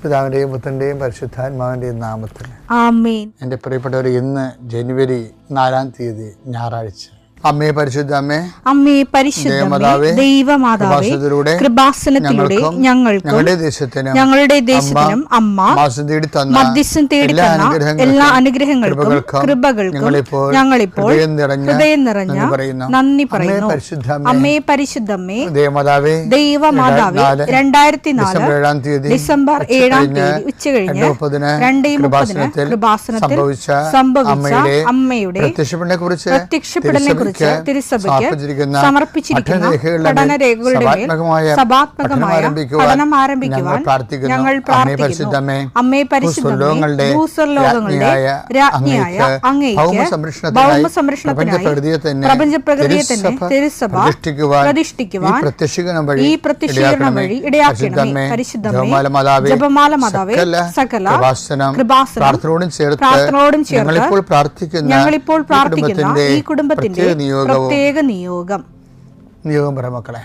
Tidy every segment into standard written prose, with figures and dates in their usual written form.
പിതാവിൻ്റെയും പുത്രൻ്റെയും പരിശുദ്ധാത്മാവിൻ്റെയും നാമത്തിൽ ആമേൻ. എൻ്റെ പ്രിയപ്പെട്ടവർ, ഇന്ന് ജനുവരി 4 തീയതി ഞായറാഴ്ച. അമ്മേ പരിശുദ്ധ അമ്മേ, അമ്മേ പരിശുദ്ധ ദൈവമാതാവേ, കൃപാസനത്തിലൂടെ ഞങ്ങൾക്കും ഞങ്ങളുടെ ദേശത്തിനും അമ്മ മധ്യസ്ഥം തേടി തന്ന എല്ലാ അനുഗ്രഹങ്ങൾക്കും കൃപകൾക്കും ഞങ്ങളിപ്പോൾ ഹൃദയം നിറഞ്ഞ നന്ദി പറയുന്നു. അമ്മേ പരിശുദ്ധമ്മേ ദൈവമാതാവേ, 2004 ഡിസംബർ 7 ഉച്ചകഴിഞ്ഞ് 2:30 കൃപാസനത്തിൽ സംഭവിച്ച അമ്മയുടെ പ്രത്യക്ഷപ്പെടലിനെ കുറിച്ച് തിരുസഭയ്ക്ക് സമർപ്പിച്ചിരിക്കുന്ന പഠനരേഖകളുടെ മേൽ സഭാത്മകമായ പഠനം ആരംഭിക്കുവാൻ ഞങ്ങൾ പ്രാർത്ഥിക്കുന്നു. അമ്മേ പരിശുദ്ധമേ, ഭൂസ്വർലോകങ്ങളുടെ രാജ്ഞിയായ അങ്ങേയ്ക്ക് ഭൗമസംരക്ഷണത്തിനായി പ്രപഞ്ചപ്രകൃതിയെ തന്നെ തിരുസഭ പ്രതിഷ്ഠിക്കുവാൻ ഈ പ്രത്യക്ഷീകരണം വഴി ഇടയാക്കണമേ. പരിശുദ്ധമേ, ജപമാല മാതാവേ, സകല കൃപാസനം പ്രാർത്ഥനയോടും ചേർത്ത് ഞങ്ങളിപ്പോൾ പ്രാർത്ഥിക്കുന്ന ഈ കുടുംബത്തിന്റെ പ്രത്യേക നിയോഗം പറ മക്കളെ.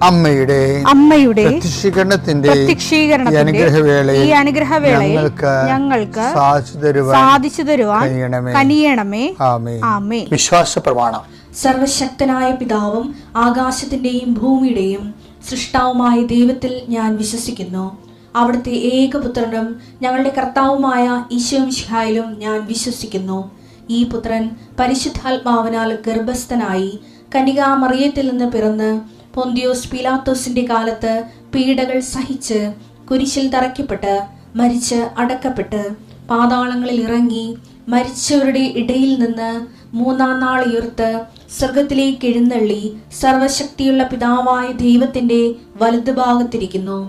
അമ്മയുടെ പ്രത്യക്ഷീകരണത്തിന്റെ ഈ അനുഗ്രഹവേളയിൽ ഞങ്ങൾക്ക് സാധിച്ചു തരുവാൻ കനിയണമേ. ആമേൻ. വിശ്വാസ പ്രമാണം. സർവശക്തനായ പിതാവും ആകാശത്തിന്റെയും ഭൂമിയുടെയും സൃഷ്ടാവുമായ ദൈവത്തിൽ ഞാൻ വിശ്വസിക്കുന്നു. അവിടുത്തെ ഏകപുത്രനും ഞങ്ങളുടെ കർത്താവുമായ ഈശോ മിശിഹായിലും ഞാൻ വിശ്വസിക്കുന്നു. ഈ പുത്രൻ പരിശുദ്ധാത്മാവിനാൽ ഗർഭസ്ഥനായി കന്യകാമറിയത്തിൽ നിന്ന് പിറന്ന് പൊന്തിയോസ് പീലാത്തോസിന്റെ കാലത്ത് പീഡകൾ സഹിച്ച് കുരിശിൽ തറയ്ക്കപ്പെട്ട് മരിച്ച് അടക്കപ്പെട്ട് പാതാളങ്ങളിൽ ഇറങ്ങി മരിച്ചവരുടെ ഇടയിൽ നിന്ന് 3-ാം നാൾ ഉയർത്ത് സ്വർഗത്തിലേക്ക് എഴുന്നള്ളി സർവശക്തിയുള്ള പിതാവായ ദൈവത്തിന്റെ വലതുഭാഗത്തിരിക്കുന്നു.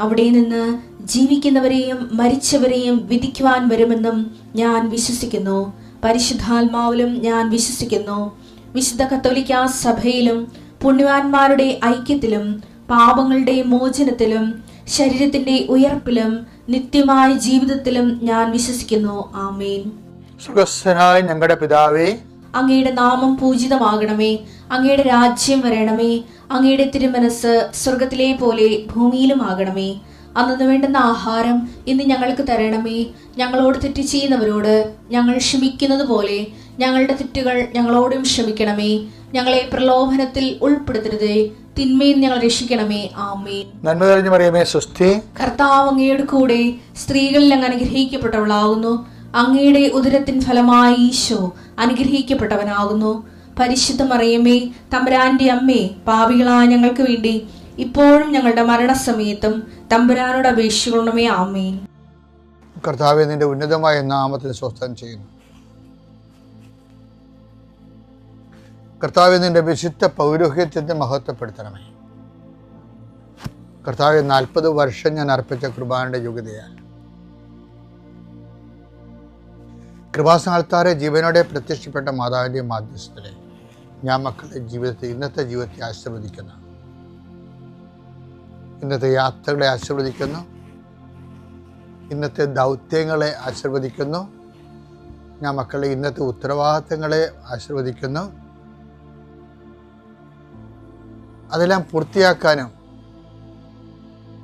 അവിടെ നിന്ന് ജീവിക്കുന്നവരെയും മരിച്ചവരെയും വിധിക്കുവാൻ വരുമെന്നും ഞാൻ വിശ്വസിക്കുന്നു. പരിശുദ്ധാത്മാവിലും ഞാൻ വിശ്വസിക്കുന്നു. വിശുദ്ധ കത്തോലിക്കാ സഭയിലും പുണ്യവാന്മാരുടെ ഐക്യത്തിലും പാപങ്ങളുടെ മോചനത്തിലും ശരീരത്തിന്റെ ഉയർപ്പിലും നിത്യമായ ജീവിതത്തിലും ഞാൻ വിശ്വസിക്കുന്നു. ആമേൻ. സുഖസ്ഥനായ ഞങ്ങളുടെ പിതാവേ, അങ്ങയുടെ നാമം പൂജിതമാകണമേ. അങ്ങയുടെ രാജ്യം വരണമേ. അങ്ങയുടെ തിരുമനസ് സ്വർഗത്തിലെ പോലെ ഭൂമിയിലും ആകണമേ. അന്നു വേണ്ടുന്ന ആഹാരം ഇന്ന് ഞങ്ങൾക്ക് തരണമേ. ഞങ്ങളോട് തെറ്റ് ചെയ്യുന്നവരോട് ഞങ്ങൾ ക്ഷമിക്കുന്നത് പോലെ ഞങ്ങളുടെ തെറ്റുകൾ ഞങ്ങളോടും ക്ഷമിക്കണമേ. ഞങ്ങളെ പ്രലോഭനത്തിൽ ഉൾപ്പെടുത്തരുതേ, തിന്മയിൽ ഞങ്ങൾ രക്ഷിക്കണമേ. ആമേൻ. നന്മ നിറഞ്ഞ മറിയമേ, സ്വസ്തി. കർത്താവ് അങ്ങയുടെ കൂടെ സ്ത്രീകളിൽ അങ്ങ് അനുഗ്രഹിക്കപ്പെട്ടവളാകുന്നു. അങ്ങയുടെ ഉദരത്തിൻ ഫലമായി ഈശോ അനുഗ്രഹിക്കപ്പെട്ടവനാകുന്നു. പരിശുദ്ധ മറിയമേ, തമ്പുരാന്റെ അമ്മേ, പാപികളായ ഞങ്ങൾക്ക് വേണ്ടി ഇപ്പോഴും ഞങ്ങളുടെ മരണസമയത്തും തമ്പുരാനോട് അപേക്ഷിക്കണമേ. ആമേൻ. കർത്താവേ, നിന്റെ ഉന്നതമായ നാമത്തിൽ സ്വസ്ഥം ചെയ്യുന്നു. കർത്താവേ, നിന്റെ വിശുദ്ധ പൗരോഹിത്യത്തെ മഹത്വപ്പെടുത്തണമേ. കർത്താവേ, 40 വർഷം ഞാൻ അർപ്പിച്ച കൃപാന്റെ യോഗ്യതയാൽ കൃപാസനാൽത്താരെ ജീവനോടെ പ്രത്യക്ഷപ്പെട്ട മാതാവിൻ്റെ മാധ്യസ്ഥലെ ഞാൻ മക്കളുടെ ഇന്നത്തെ ജീവിതത്തെ ആശീർവദിക്കുന്നു. ഇന്നത്തെ യാത്രകളെ ആശീർവദിക്കുന്നു. ഇന്നത്തെ ദൗത്യങ്ങളെ ആശീർവദിക്കുന്നു. ഞാൻ മക്കളുടെ ഇന്നത്തെ ഉത്തരവാദിത്തങ്ങളെ ആശീർവദിക്കുന്നു. അതെല്ലാം പൂർത്തിയാക്കാനും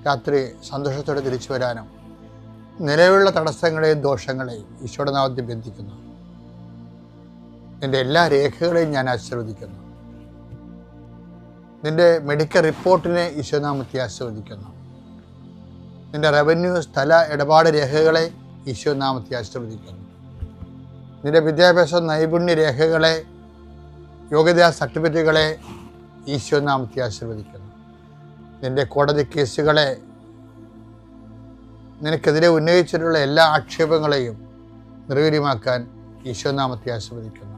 രാത്രി സന്തോഷത്തോടെ തിരിച്ചു വരാനും നിലവിലുള്ള തടസ്സങ്ങളെയും ദോഷങ്ങളെയും ഈശോയുടെ നാമത്തിൽ ബന്ധിക്കുന്നു. നിന്റെ എല്ലാ രേഖകളെയും ഞാൻ ആശീർവദിക്കുന്നു. നിന്റെ മെഡിക്കൽ റിപ്പോർട്ടിനെ ഈശോനാമത്തെ ആശീർവദിക്കുന്നു. നിന്റെ റവന്യൂ സ്ഥല ഇടപാട് രേഖകളെ ഈശോ നാമത്തെ ആശീർവദിക്കുന്നു. നിന്റെ വിദ്യാഭ്യാസ നൈപുണ്യ രേഖകളെ, യോഗ്യതാ സർട്ടിഫിക്കറ്റുകളെ ഈശോ നാമത്തെ ആശീർവദിക്കുന്നു. നിന്റെ കോടതി കേസുകളെ, നിനക്കെതിരെ ഉന്നയിച്ചിട്ടുള്ള എല്ലാ ആക്ഷേപങ്ങളെയും നിർവീര്യമാക്കാൻ ഈശോ നാമത്തെ ആശീർവദിക്കുന്നു.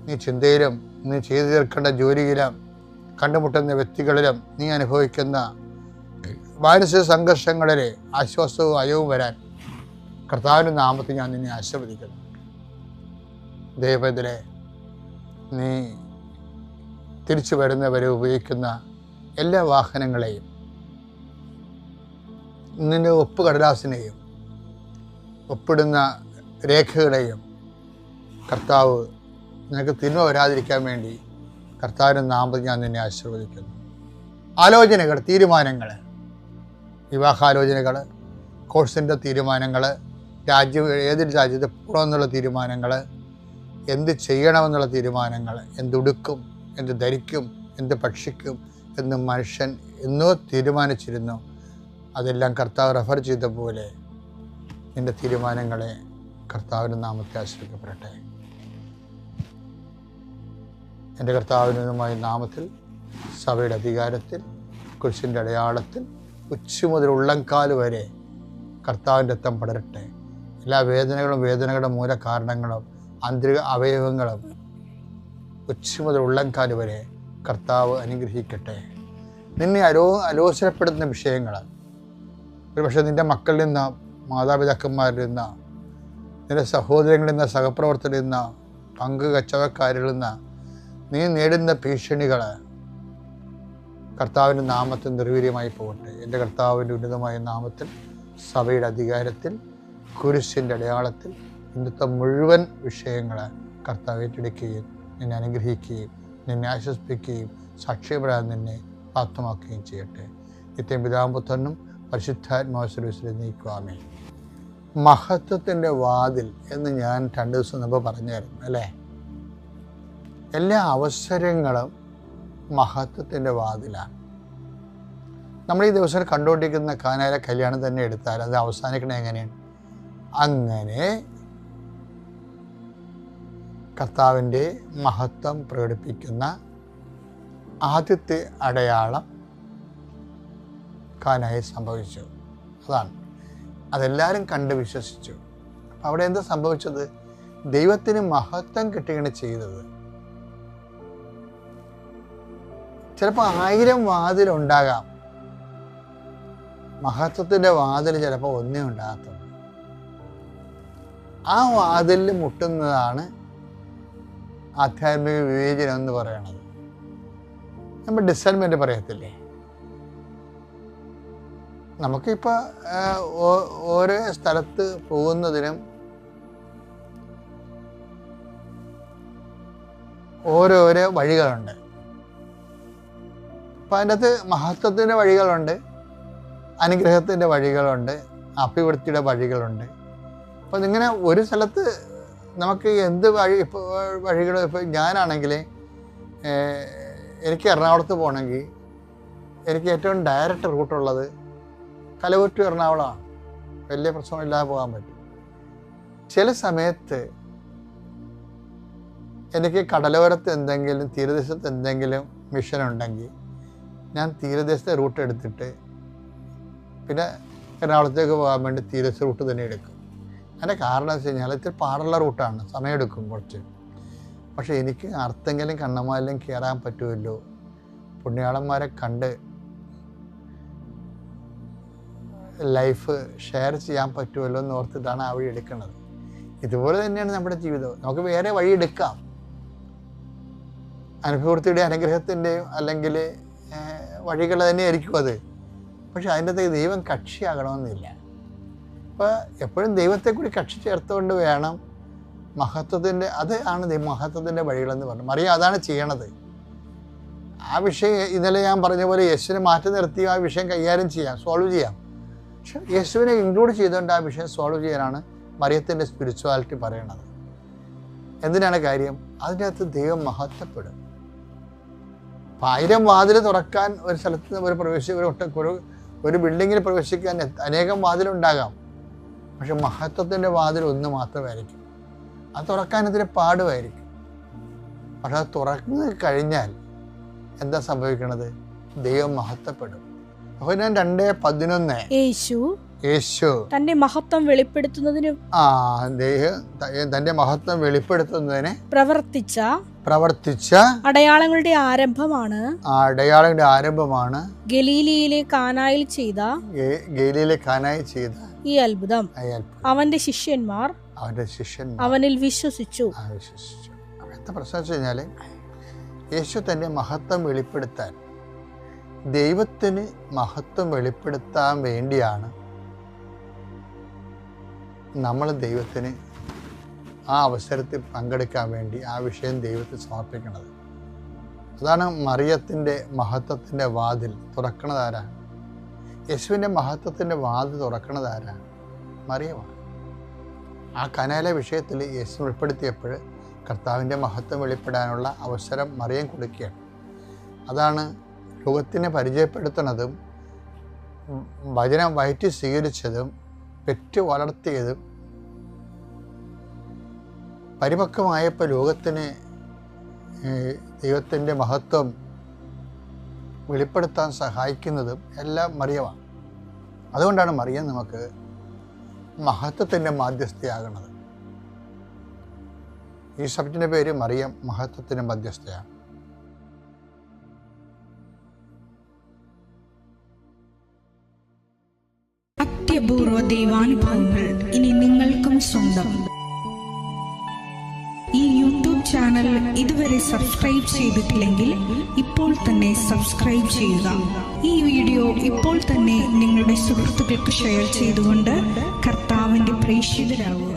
നീ ചിന്തയിലും നീ ചെയ്തു തീർക്കേണ്ട ജോലിയിലും കണ്ടുമുട്ടുന്ന വ്യക്തികളിലും നീ അനുഭവിക്കുന്ന മാനസിക സംഘർഷങ്ങളിൽ ആശ്വാസവും അയവും വരാൻ കർത്താവിൻ്റെ നാമത്തിൽ ഞാൻ നിന്നെ ആശീർവദിക്കുന്നു. ദൈവത്തിലെ നീ തിരിച്ചു വരുന്നവരെ ഉപയോഗിക്കുന്ന എല്ലാ വാഹനങ്ങളെയും, നിന്റെ ഒപ്പ് കടലാസിനെയും ഒപ്പിടുന്ന രേഖകളെയും കർത്താവ് നിനക്ക് തിന്മ വരാതിരിക്കാൻ വേണ്ടി കർത്താവിൻ്റെ നാമത്തിൽ ഞാൻ നിന്നെ ആശീർവദിക്കുന്നു. ആലോചനകൾ, തീരുമാനങ്ങൾ, വിവാഹാലോചനകൾ, കോഴ്സിൻ്റെ തീരുമാനങ്ങൾ, ഏത് രാജ്യത്ത് പോകണമെന്നുള്ള തീരുമാനങ്ങൾ, എന്ത് ചെയ്യണമെന്നുള്ള തീരുമാനങ്ങൾ, എന്തുടുക്കും, എന്ത് ധരിക്കും, എന്ത് ഭക്ഷിക്കും എന്ന് മനുഷ്യൻ എന്നോ തീരുമാനിച്ചിരുന്നു. അതെല്ലാം കർത്താവ് റെഫർ ചെയ്ത പോലെ നിൻ്റെ തീരുമാനങ്ങളെ കർത്താവിൻ്റെ നാമത്തെ ആശ്രയിക്കപ്പെടട്ടെ. എൻ്റെ കർത്താവിനുമായ നാമത്തിൽ, സഭയുടെ അധികാരത്തിൽ, കുരിശിൻ്റെ അടയാളത്തിൽ ഉച്ച മുതൽ ഉള്ളംകാൽ വരെ കർത്താവിൻ്റെ രക്തം പടരട്ടെ. എല്ലാ വേദനകളുടെ മൂലകാരണങ്ങളും ആന്തരിക അവയവങ്ങളും ഉച്ച മുതൽ ഉള്ളംകാൽ വരെ കർത്താവ് അനുഗ്രഹിക്കട്ടെ. നിന്നെ അലോസരപ്പെടുത്തുന്ന വിഷയങ്ങൾ, ഒരുപക്ഷെ നിൻ്റെ മക്കളിൽ നിന്ന്, മാതാപിതാക്കന്മാരിൽ നിന്ന്, നിൻ്റെ സഹോദരങ്ങളിൽ നിന്ന്, സഹപ്രവർത്തകരിൽ നിന്ന്, കച്ചവടക്കാരിൽ നിന്ന് നീ നേടുന്ന ഭീഷണികൾ കർത്താവിൻ്റെ നാമത്തിൽ നിർവീര്യമായി പോകട്ടെ. എൻ്റെ കർത്താവിൻ്റെ ഉന്നതമായ നാമത്തിൽ, സഭയുടെ അധികാരത്തിൽ, കുരിശിൻ്റെ അടയാളത്തിൽ ഇന്നത്തെ മുഴുവൻ വിഷയങ്ങൾ കർത്താവ് ഏറ്റെടുക്കുകയും നിന്നെ അനുഗ്രഹിക്കുകയും നിന്നെ ആശ്വസിപ്പിക്കുകയും സാക്ഷ്യപ്പെടാൻ നിന്നെ പ്രാപ്തമാക്കുകയും ചെയ്യട്ടെ. നിത്യം പിതാമ്പുത്രനും പരിശുദ്ധാത്മാവിനെ നീക്കുവാമേ. മഹത്വത്തിൻ്റെ വാതിൽ എന്ന് ഞാൻ 2 ദിവസം മുമ്പ് പറഞ്ഞായിരുന്നു അല്ലേ? എല്ലാ അവസരങ്ങളും മഹത്വത്തിൻ്റെ വാതിലാണ്. നമ്മൾ ഈ ദിവസം കണ്ടുകൊണ്ടിരിക്കുന്ന കാനായിലെ കല്യാണം തന്നെ എടുത്താൽ അത് അവസാനിക്കണേ എങ്ങനെയാണ്? അങ്ങനെ കർത്താവിൻ്റെ മഹത്വം പ്രകടിപ്പിക്കുന്ന ആദ്യത്തെ അടയാളം കാനായിൽ സംഭവിച്ചു. അതെല്ലാവരും കണ്ട് വിശ്വസിച്ചു. അപ്പം അവിടെ എന്താ സംഭവിച്ചത്? ദൈവത്തിന് മഹത്വം കിട്ടുകയാണ് ചെയ്തത്. ചിലപ്പോൾ 1000 വാതിലുണ്ടാകാം, മഹത്വത്തിൻ്റെ വാതിൽ ചിലപ്പോൾ ഒന്നേ ഉണ്ടാകത്തുള്ളൂ. ആ വാതിലിൽ മുട്ടുന്നതാണ് ആധ്യാത്മിക വിവേചനം എന്ന് പറയണത്. നമ്മൾ ഡിസൈൻമെൻറ്റ് പറയത്തില്ലേ? നമുക്കിപ്പോൾ ഓരോ സ്ഥലത്ത് പോകുന്നതിനും ഓരോരോ വഴികളുണ്ട്. അപ്പം അതിൻ്റെ അകത്ത് മഹത്വത്തിൻ്റെ വഴികളുണ്ട്, അനുഗ്രഹത്തിൻ്റെ വഴികളുണ്ട്, അഭിവൃദ്ധിയുടെ വഴികളുണ്ട്. അപ്പം ഇങ്ങനെ ഒരു സ്ഥലത്ത് നമുക്ക് എന്ത് വഴികൾ ഇപ്പോൾ ഞാനാണെങ്കിൽ എനിക്ക് എറണാകുളത്ത് പോകണമെങ്കിൽ എനിക്ക് ഏറ്റവും ഡയറക്റ്റ് റൂട്ടുള്ളത് കലവൂർ ടു എറണാകുളമാണ്. വലിയ പ്രശ്നമില്ലാതെ പോകാൻ പറ്റും. ചില സമയത്ത് എനിക്ക് കടലോരത്ത് എന്തെങ്കിലും തീരദേശത്ത് എന്തെങ്കിലും മിഷൻ ഉണ്ടെങ്കിൽ ഞാൻ തീരദേശത്തെ റൂട്ട് എടുത്തിട്ട് പിന്നെ എറണാകുളത്തേക്ക് പോകാൻ വേണ്ടി തീരദേശ റൂട്ട് തന്നെ എടുക്കും. അതിൻ്റെ കാരണം എന്ന് വെച്ച് കഴിഞ്ഞാൽ ഇത്തിരി പാടുള്ള റൂട്ടാണ്, സമയമെടുക്കും കുറച്ച്. പക്ഷേ എനിക്ക് അർത്തെങ്കിലും കണ്ണമാലിലും കയറാൻ പറ്റുമല്ലോ, പുണ്യാളന്മാരെ കണ്ട് ലൈഫ് ഷെയർ ചെയ്യാൻ പറ്റുമല്ലോ എന്ന് ഓർത്തിട്ടാണ് ആ വഴി എടുക്കുന്നത്. ഇതുപോലെ തന്നെയാണ് നമ്മുടെ ജീവിതം. നമുക്ക് വേറെ വഴി എടുക്കാം, അനുഭവത്തിൻ്റെ അനുഗ്രഹത്തിൻ്റെയും അല്ലെങ്കിൽ വഴികൾ തന്നെയായിരിക്കും അത്. പക്ഷെ അതിൻ്റെ അകത്ത് ദൈവം കക്ഷിയാകണമെന്നില്ല. അപ്പോൾ എപ്പോഴും ദൈവത്തെ കൂടി കക്ഷി ചേർത്തുകൊണ്ട് വേണം മഹത്വത്തിൻ്റെ, അത് ആണ് മഹത്വത്തിൻ്റെ വഴികളെന്ന് പറഞ്ഞു. മറിയ അതാണ് ചെയ്യണത്. ആ വിഷയം ഇന്നലെ ഞാൻ പറഞ്ഞ പോലെ യേശുവിനെ മാറ്റി നിർത്തി ആ വിഷയം കൈകാര്യം ചെയ്യാം, സോൾവ് ചെയ്യാം. പക്ഷെ യേശുവിനെ ഇൻക്ലൂഡ് ചെയ്തുകൊണ്ട് ആ വിഷയം സോൾവ് ചെയ്യാനാണ് മറിയത്തിൻ്റെ സ്പിരിച്വാലിറ്റി പറയണത്. എന്തിനാണ് കാര്യം? അതിൻ്റെ അകത്ത് ദൈവം മഹത്വപ്പെടും. 1000 വാതിൽ തുറക്കാൻ ഒരു സ്ഥലത്ത് ഒരു ബിൽഡിങ്ങിൽ പ്രവേശിക്കാൻ അനേകം വാതിലുണ്ടാകാം. പക്ഷെ മഹത്വത്തിൻ്റെ വാതിൽ ഒന്ന് മാത്രമായിരിക്കും. അത് തുറക്കാൻ ഇതിന് പാടുമായിരിക്കും. പക്ഷെ അത് തുറന്നു കഴിഞ്ഞാൽ എന്താ സംഭവിക്കണത്? ദൈവം മഹത്വപ്പെടും. അപ്പോൾ ഞാൻ 2:11 യേശു തന്റെ മഹത്വം വെളിപ്പെടുത്തുന്നതിന് തന്റെ മഹത്വം വെളിപ്പെടുത്തുന്നതിന് പ്രവർത്തിച്ച അടയാളങ്ങളുടെ ആരംഭമാണ് ഗലീലയിലെ കാനായിൽ ചെയ്ത ഈ അത്ഭുതം. അവന്റെ ശിഷ്യന്മാർ അവനിൽ വിശ്വസിച്ചു. എന്താ പ്രശ്നം വെച്ച് കഴിഞ്ഞാൽ, യേശു തന്റെ മഹത്വം വെളിപ്പെടുത്താൻ, ദൈവത്തിന് മഹത്വം വെളിപ്പെടുത്താൻ വേണ്ടിയാണ് നമ്മൾ ദൈവത്തിന് ആ അവസരത്തിൽ പങ്കെടുക്കാൻ വേണ്ടി ആ വിഷയം ദൈവത്തിൽ സമർപ്പിക്കുന്നത്. അതാണ് മറിയത്തിൻ്റെ മഹത്വത്തിൻ്റെ വാതിൽ തുറക്കണതാരാ? യേശുവിൻ്റെ മഹത്വത്തിൻ്റെ വാതിൽ തുറക്കണതാരാ? മറിയമാണ്. ആ കനായിലെ വിഷയത്തിൽ യേശു ഉൾപ്പെടുത്തിയപ്പോൾ കർത്താവിൻ്റെ മഹത്വം വെളിപ്പെടാനുള്ള അവസരം മറിയം കൊടുക്കുകയാണ്. അതാണ് ലോകത്തിനെ പരിചയപ്പെടുത്തുന്നതും വചനം വയറ്റി സ്വീകരിച്ചതും പെറ്റു വളർത്തിയതും പരിപക്വമായപ്പോൾ ലോകത്തിന് ദൈവത്തിൻ്റെ മഹത്വം വെളിപ്പെടുത്താൻ സഹായിക്കുന്നതും എല്ലാം മറിയമാണ്. അതുകൊണ്ടാണ് മറിയം നമുക്ക് മഹത്വത്തിൻ്റെ മാധ്യസ്ഥയാകുന്നത്. ഈ സബ്ജക്റ്റിൻ്റെ പേര് മറിയം മഹത്വത്തിൻ്റെ മധ്യസ്ഥയാണ്. അത്യപൂർവ ദൈവാനുഭവങ്ങൾ ഇനി നിങ്ങൾക്കും സ്വന്തം. ഈ യൂട്യൂബ് ചാനൽ ഇതുവരെ സബ്സ്ക്രൈബ് ചെയ്തിട്ടില്ലെങ്കിൽ ഇപ്പോൾ തന്നെ സബ്സ്ക്രൈബ് ചെയ്യുക. ഈ വീഡിയോ ഇപ്പോൾ തന്നെ നിങ്ങളുടെ സുഹൃത്തുക്കൾക്ക് ഷെയർ ചെയ്തുകൊണ്ട് കർത്താവിന്റെ പ്രേക്ഷിതരാകുക.